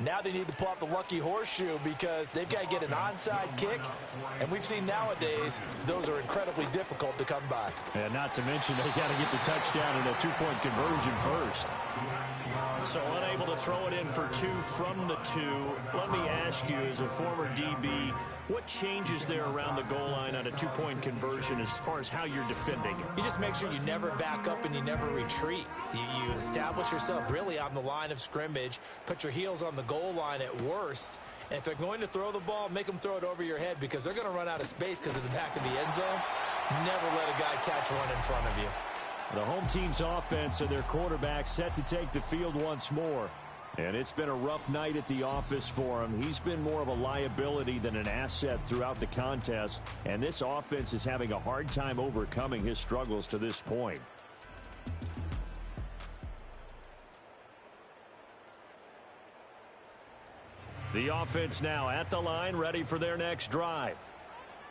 S2: Now they need to pull out the lucky horseshoe because they've got to get an onside kick, and we've seen nowadays those are incredibly difficult to come by.
S5: And not to mention they got to get the touchdown and a 2-point conversion first.
S1: So unable to throw it in for 2 from the 2. Let me ask you, as a former DB, what changes there around the goal line on a 2-point conversion as far as how you're defending it?
S2: You just make sure you never back up and you never retreat. You establish yourself really on the line of scrimmage, put your heels on the goal line at worst, and if they're going to throw the ball, make them throw it over your head because they're going to run out of space because of the back of the end zone. Never let a guy catch one in front of you.
S5: The home team's offense and their quarterback set to take the field once more. And it's been a rough night at the office for him. He's been more of a liability than an asset throughout the contest. And this offense is having a hard time overcoming his struggles to this point. The offense now at the line, ready for their next drive.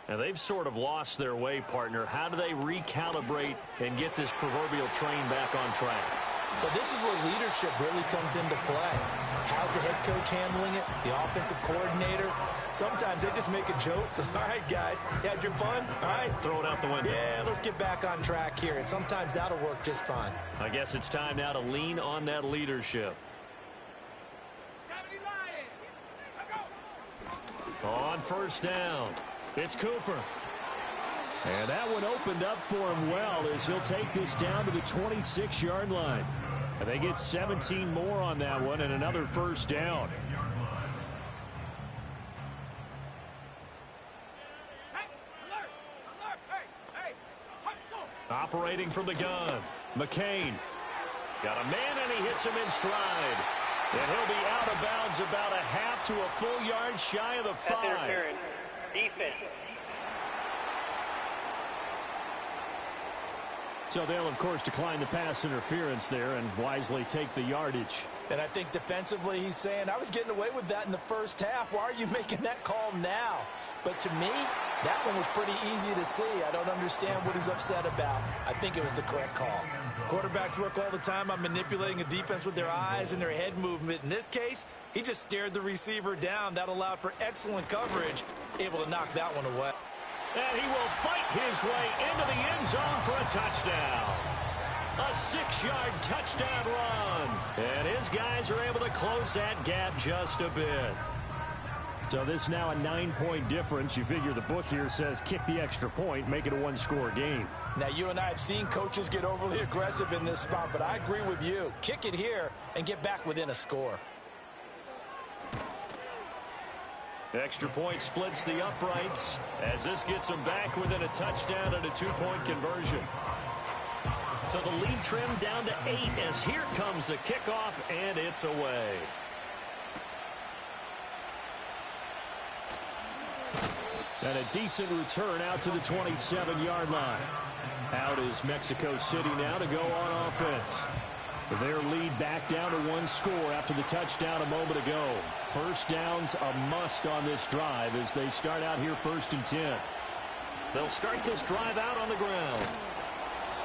S5: And they've sort of lost their way, partner. How do they recalibrate and get this proverbial train back on track?
S2: Well, this is where leadership really comes into play. How's the head coach handling it? The offensive coordinator? Sometimes they just make a joke. All right, guys, you had your fun? All right.
S1: Throw it out the window.
S2: Yeah, let's get back on track here. And sometimes that'll work just fine.
S1: I guess it's time now to lean on that leadership. On 1st down, it's Cooper. And that one opened up for him well as he'll take this down to the 26-yard line. And they get 17 more on that one and another 1st down. Operating from the gun, McCain. Got a man and he hits him in stride. And he'll be out of bounds about a half to a full yard shy of the 5.
S6: Pass interference. Defense.
S5: So they'll, of course, decline the pass interference there and wisely take the yardage.
S2: And I think defensively he's saying, I was getting away with that in the first half. Why are you making that call now? But to me, that one was pretty easy to see. I don't understand what he's upset about. I think it was the correct call. Quarterbacks work all the time on manipulating a defense with their eyes and their head movement. In this case, he just stared the receiver down. That allowed for excellent coverage, able to knock that one away.
S1: And he will fight his way into the end zone for a touchdown. A 6-yard touchdown run. And his guys are able to close that gap just a bit.
S5: So this now a 9-point difference. You figure the book here says kick the extra point, make it a 1-score game.
S2: Now, you and I have seen coaches get overly aggressive in this spot, but I agree with you. Kick it here and get back within a score.
S1: Extra point splits the uprights as this gets them back within a touchdown and a 2-point conversion. So the lead trimmed down to 8 as here comes the kickoff, and it's away.
S5: And a decent return out to the 27-yard line. Out is Mexico City now to go on offense. Their lead back down to one score after the touchdown a moment ago. First down's a must on this drive as they start out here 1st and 10. They'll start this drive out on the ground.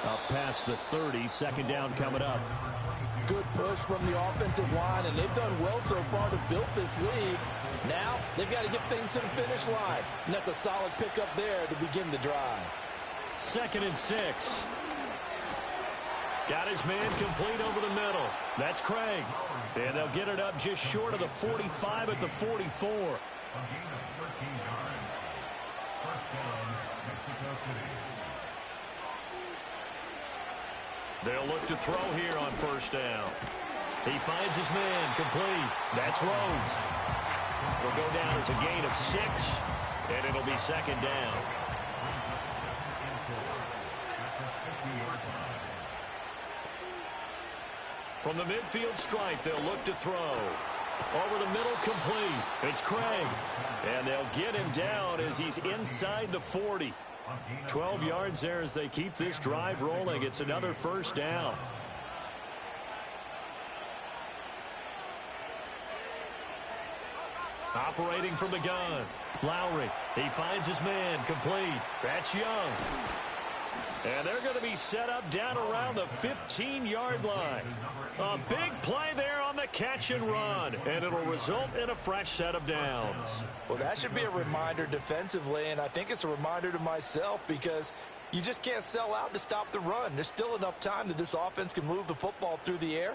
S5: Up past the 30, 2nd down coming up.
S2: Good push from the offensive line, and they've done well so far to build this lead. Now they've got to get things to the finish line, and that's a solid pickup there to begin the drive.
S5: 2nd and 6. Got his man complete over the middle. That's Craig. And they'll get it up just short of the 45 at the 44.
S3: A gain of 13 yards. First down, Mexico City.
S5: They'll look to throw here on 1st down. He finds his man complete. That's Rhodes. It'll go down as a gain of 6, and it'll be 2nd down. From the midfield stripe, they'll look to throw. Over the middle, complete. It's Craig. And they'll get him down as he's inside the 40. 12 yards there as they keep this drive rolling. It's another 1st down. Operating from the gun. Lowry. He finds his man complete. That's Young. And they're going to be set up down around the 15-yard line. A big play there on the catch and run. And it'll result in a fresh set of downs.
S2: Well, that should be a reminder defensively, and I think it's a reminder to myself because you just can't sell out to stop the run. There's still enough time that this offense can move the football through the air,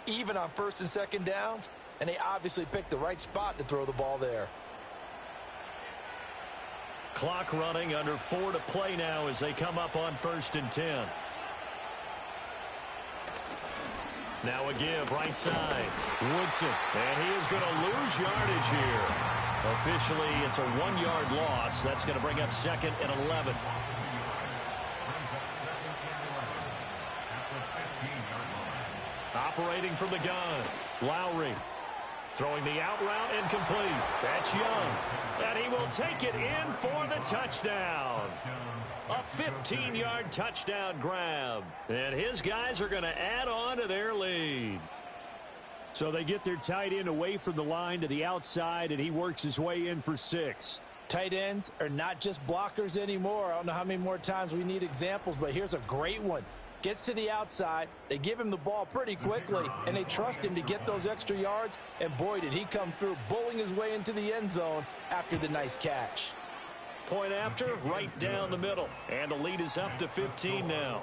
S2: even on 1st and 2nd downs, and they obviously picked the right spot to throw the ball there.
S5: Clock running, under 4 to play now as they come up on 1st and 10. Now a give right side. Woodson, and he is going to lose yardage here. Officially, it's a 1-yard loss. That's going to bring up 2nd and 11. Operating from the gun, Lowry. Throwing the out route incomplete. That's Young. And he will take it in for the touchdown. A 15-yard touchdown grab. And his guys are going to add on to their lead. So they get their tight end away from the line to the outside, and he works his way in for 6.
S2: Tight ends are not just blockers anymore. I don't know how many more times we need examples, but here's a great one. Gets to the outside, they give him the ball pretty quickly, and they trust him to get those extra yards, and boy, did he come through, bowling his way into the end zone after the nice catch.
S5: Point after, right down the middle, and the lead is up to 15 now.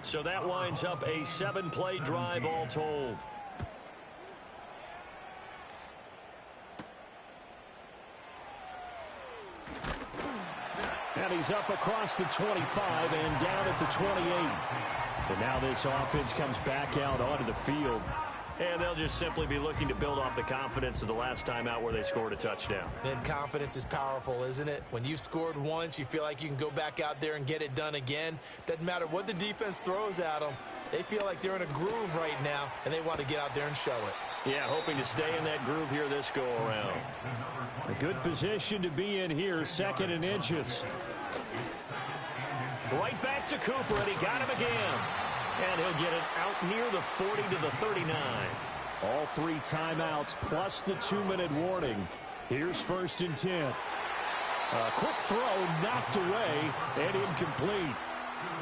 S5: So that winds up a 7-play drive all told. And he's up across the 25 and down at the 28. And now this offense comes back out onto the field. And they'll just simply be looking to build off the confidence of the last time out where they scored a touchdown.
S2: And confidence is powerful, isn't it? When you've scored once, you feel like you can go back out there and get it done again. Doesn't matter what the defense throws at them. They feel like they're in a groove right now, and they want to get out there and show it.
S5: Yeah, hoping to stay in that groove here this go-around. A good position to be in here, 2nd and inches. Right back to Cooper, and he got him again. And he'll get it out near the 40 to the 39. All 3 timeouts plus the 2-minute warning. Here's 1st and 10. A quick throw knocked away and incomplete.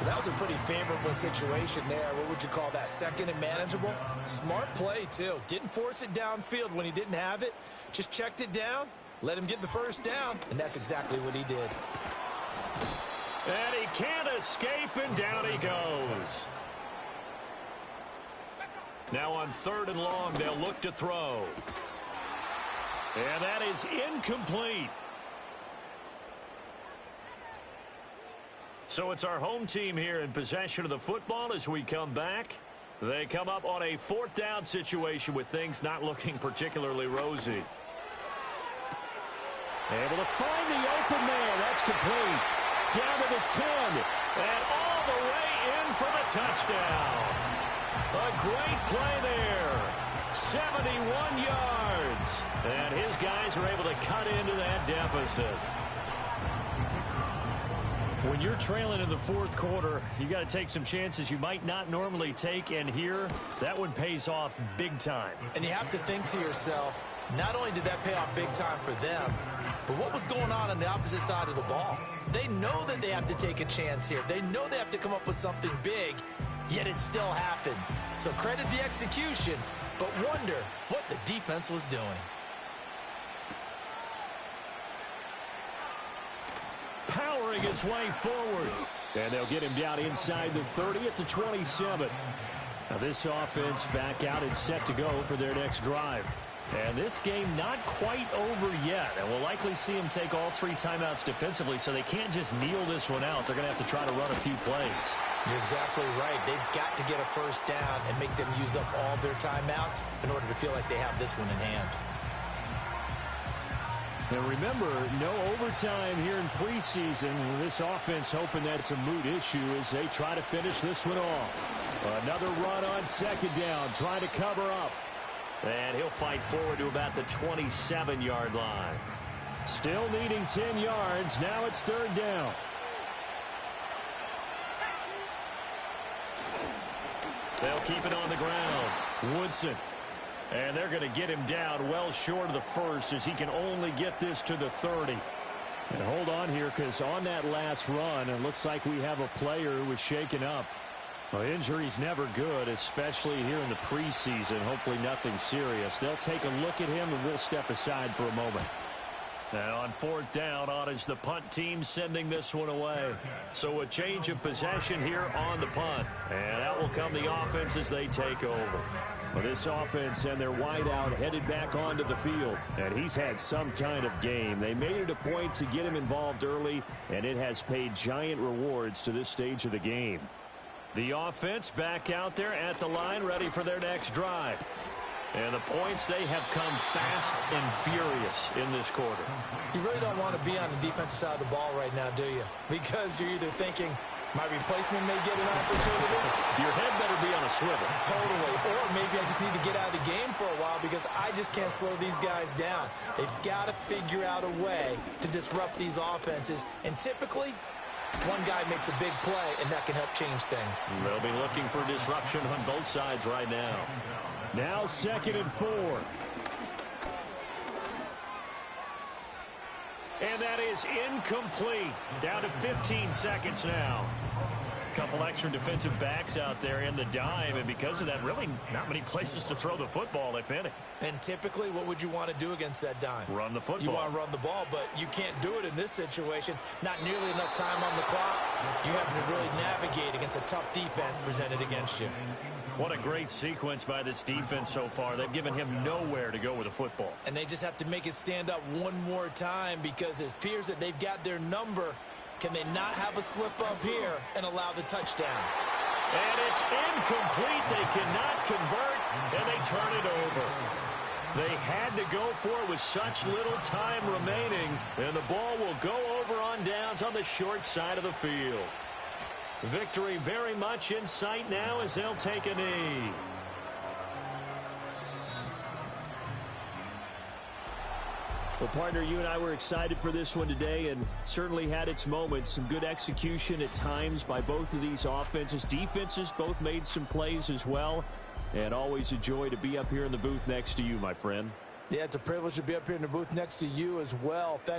S2: That was a pretty favorable situation there. What would you call that? 2nd and manageable? Smart play, too. Didn't force it downfield when he didn't have it. Just checked it down, let him get the 1st down, and that's exactly what he did.
S5: And he can't escape, and down he goes. Now on 3rd and long, they'll look to throw. And that is incomplete. So it's our home team here in possession of the football as we come back. They come up on a 4th down situation with things not looking particularly rosy. Able to find the open man. That's complete. Down to the 10. And all the way in for the touchdown. A great play there. 71 yards. And his guys are able to cut into that deficit. When you're trailing in the fourth quarter, you got to take some chances you might not normally take, and here, that one pays off big time.
S2: And you have to think to yourself, not only did that pay off big time for them, but what was going on the opposite side of the ball? They know that they have to take a chance here. They know they have to come up with something big, yet it still happens. So credit the execution, but wonder what the defense was doing.
S5: Powering his way forward. And they'll get him down inside the 30 at the 27. Now this offense back out and set to go for their next drive. And this game not quite over yet. And we'll likely see them take all 3 timeouts defensively, so they can't just kneel this one out. They're going to have to try to run a few plays.
S2: You're exactly right. They've got to get a first down and make them use up all their timeouts in order to feel like they have this one in hand.
S5: And remember, no overtime here in preseason. This offense hoping that it's a moot issue as they try to finish this one off. Another run on second down, trying to cover up. And he'll fight forward to about the 27-yard line. Still needing 10 yards. Now it's third down. They'll keep it on the ground. Woodson. And they're going to get him down well short of the first as he can only get this to the 30. And hold on here, because on that last run, it looks like we have a player who was shaken up. Well, injury's never good, especially here in the preseason. Hopefully nothing serious. They'll take a look at him, and we'll step aside for a moment. Now on fourth down, on is the punt team sending this one away. So a change of possession here on the punt. And out will come the offense as they take over. Well, this offense and their wideout headed back onto the field. And he's had some kind of game. They made it a point to get him involved early, and it has paid giant rewards to this stage of the game. The offense back out there at the line, ready for their next drive. And the points, they have come fast and furious in this quarter.
S2: You really don't want to be on the defensive side of the ball right now, do you? Because you're either thinking, my replacement may get an opportunity.
S5: Your head better be on a swivel.
S2: Totally. Or maybe I just need to get out of the game for a while because I just can't slow these guys down. They've got to figure out a way to disrupt these offenses. And typically, one guy makes a big play, and that can help change things.
S5: They'll be looking for disruption on both sides right now. Now 2nd and 4. And that is incomplete. Down to 15 seconds now. Couple extra defensive backs out there in the dime, and because of that, really not many places to throw the football, if any.
S2: And typically, what would you want to do against that dime?
S5: Run the football.
S2: You want to run the ball, but you can't do it in this situation. Not nearly enough time on the clock. You have to really navigate against a tough defense presented against you.
S5: What a great sequence by this defense so far. They've given him nowhere to go with the football.
S2: And they just have to make it stand up one more time because it appears that they've got their number. Can they not have a slip up here and allow the touchdown?
S5: And it's incomplete. They cannot convert, and they turn it over. They had to go for it with such little time remaining, and the ball will go over on downs on the short side of the field. Victory very much in sight now as they'll take a knee. Well, partner, you and I were excited for this one today, and certainly had its moments. Some good execution at times by both of these offenses. Defenses both made some plays as well, and always a joy to be up here in the booth next to you, my friend.
S2: Yeah, it's a privilege to be up here in the booth next to you as well.